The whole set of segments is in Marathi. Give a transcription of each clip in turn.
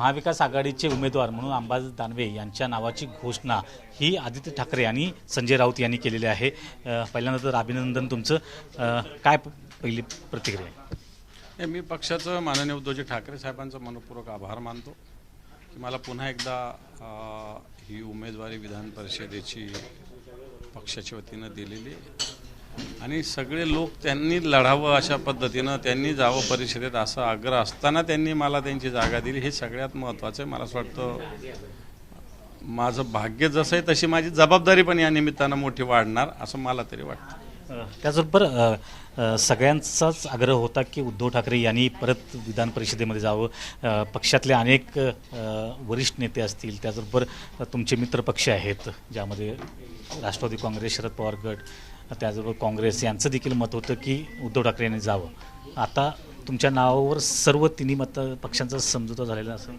महाविकास आघाडीचे उमेदवार म्हणून अंबादास दानवे यांच्या नावाची घोषणा ही आदित्य ठाकरे आणि संजय राऊत यांनी केलेली आहे। पहिल्यांदा तर अभिनंदन तुमचं। काय पहिली प्रतिक्रिया आहे? मी पक्षाचं माननीय उद्धवजी ठाकरे साहेबांचा मनपूर्वक आभार मानतो की मला पुन्हा एकदा ही उमेदवारी विधान परिषदेची पक्षाच्या वतीनं दिलेली आणि सगळे लोक त्यांनी लढावं अशा पद्धतीनं त्यांनी जावं परिषदेत असं आग्रह असताना त्यांनी मला त्यांची जागा दिली हे सगळ्यात महत्त्वाचं आहे। मला असं वाटतं माझं भाग्य जसं आहे तशी माझी जबाबदारी पण या निमित्तानं मोठी वाढणार असं मला तरी वाटतं। त्याचबरोबर सगळ्यांचाच आग्रह होता की उद्धव ठाकरे यांनी परत विधान परिषदेमध्ये जावं। पक्षातले अनेक वरिष्ठ नेते असतील, त्याचबरोबर तुमचे मित्रपक्ष आहेत ज्यामध्ये राष्ट्रवादी काँग्रेस, शरद पवार गट, त्याचबरोबर काँग्रेस यांचं देखील मत होतं की उद्धव ठाकरे यांनी जावं। आता तुमच्या नावावर सर्व तिन्ही पक्षांचा समझोता झालेला असं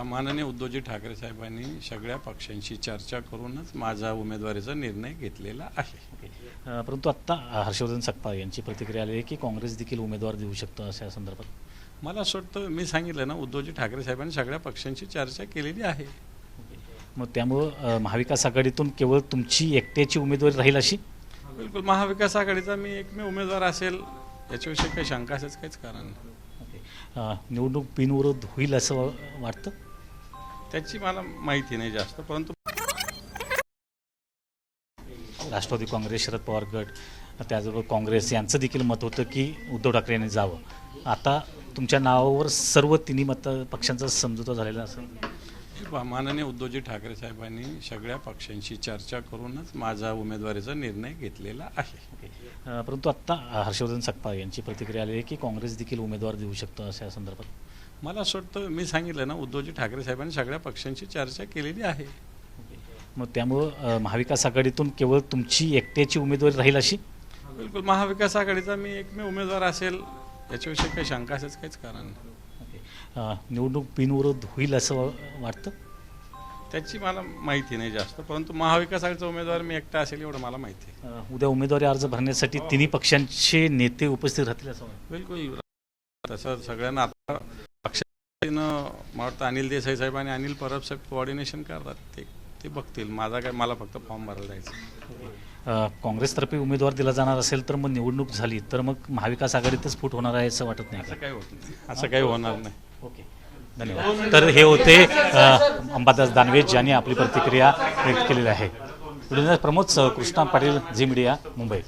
माननीय उद्धवजी ठाकरे साहेबांनी सगळ्या पक्षांशी चर्चा करूनच माझा उमेदवारीचा निर्णय घेतलेला आहे। परंतु आत्ता हर्षवर्धन सकपाळ यांची प्रतिक्रिया आली आहे की काँग्रेस देखील उमेदवार देऊ शकतो अशा संदर्भात। मला असं वाटतं मी सांगितलं ना, उद्धवजी ठाकरे साहेबांनी सगळ्या पक्षांची चर्चा केलेली आहे। मग त्यामुळं महाविकास आघाडीतून केवळ तुमची एकट्याची उमेदवारी राहील अशी? बिलकुल, महाविकास आघाडीचा मी एकमेव उमेदवार असेल याच्याविषयी काही शंका असायचं काहीच कारण नाही। निवडणूक बिनविरोध होईल असं वाटतं? त्याची मला माहिती नाही जास्त, परंतु राष्ट्रवादी काँग्रेस, शरद पवार गट, त्याचबरोबर काँग्रेस यांचं देखील मत होतं की उद्धव ठाकरे यांनी जावं। आता तुमच्या नावावर सर्व तिन्ही पक्षांचा समझोता झालेला असं माननीय उद्धवजी ठाकरे साहेबांनी सगळ्या पक्षांशी चर्चा करूनच माझा उमेदवारीचा निर्णय घेतलेला आहे। परंतु आत्ता हर्षवर्धन सकपाळ यांची प्रतिक्रिया आली आहे की काँग्रेस देखील उमेदवार देऊ शकतो अशा संदर्भात। मला असं वाटतं मी सांगितलं ना, उद्धवजी ठाकरे साहेबांनी सगळ्या पक्षांची चर्चा केलेली आहे। मग त्यामुळं महाविकास आघाडीतून केवळ तुमची एकट्याची उमेदवारी राहील अशी? बिलकुल, महाविकास आघाडीचा मी एकमेव उमेदवार असेल याच्याविषयी काही शंका असायचं काहीच कारण नाही। निवडणूक बिनविरोध होईल असं वाटतं? त्याची मला माहिती नाही जास्त, परंतु महाविकास आघाडीचा उमेदवार मी एकटा असेल एवढं मला माहिती आहे। उद्या उमेदवारी अर्ज भरण्यासाठी तिन्ही पक्षांचे नेते उपस्थित राहतील असं? बिलकुल, तसं सगळ्यांना आता पक्षानं मला वाटतं अनिल देसाई साहेब आणि अनिल परब साहेब कोऑर्डिनेशन करतात, ते बघतील। मला फक्त फॉर्म भरायला जायचं। काँग्रेसतर्फे उमेदवार दिला जाणार असेल तर मग निवडणूक झाली तर मग महाविकास आघाडीतच फूट होणार आहे असं वाटत नाही? असं काही होत नाही, असं काही होणार नाही। ओके, धन्यवाद। तर हे होते अंबादास दानवे ज्यांनी आपली प्रतिक्रिया व्यक्त केलेली आहे। प्रमोद कृष्णा पाटील, झी मीडिया, मुंबई।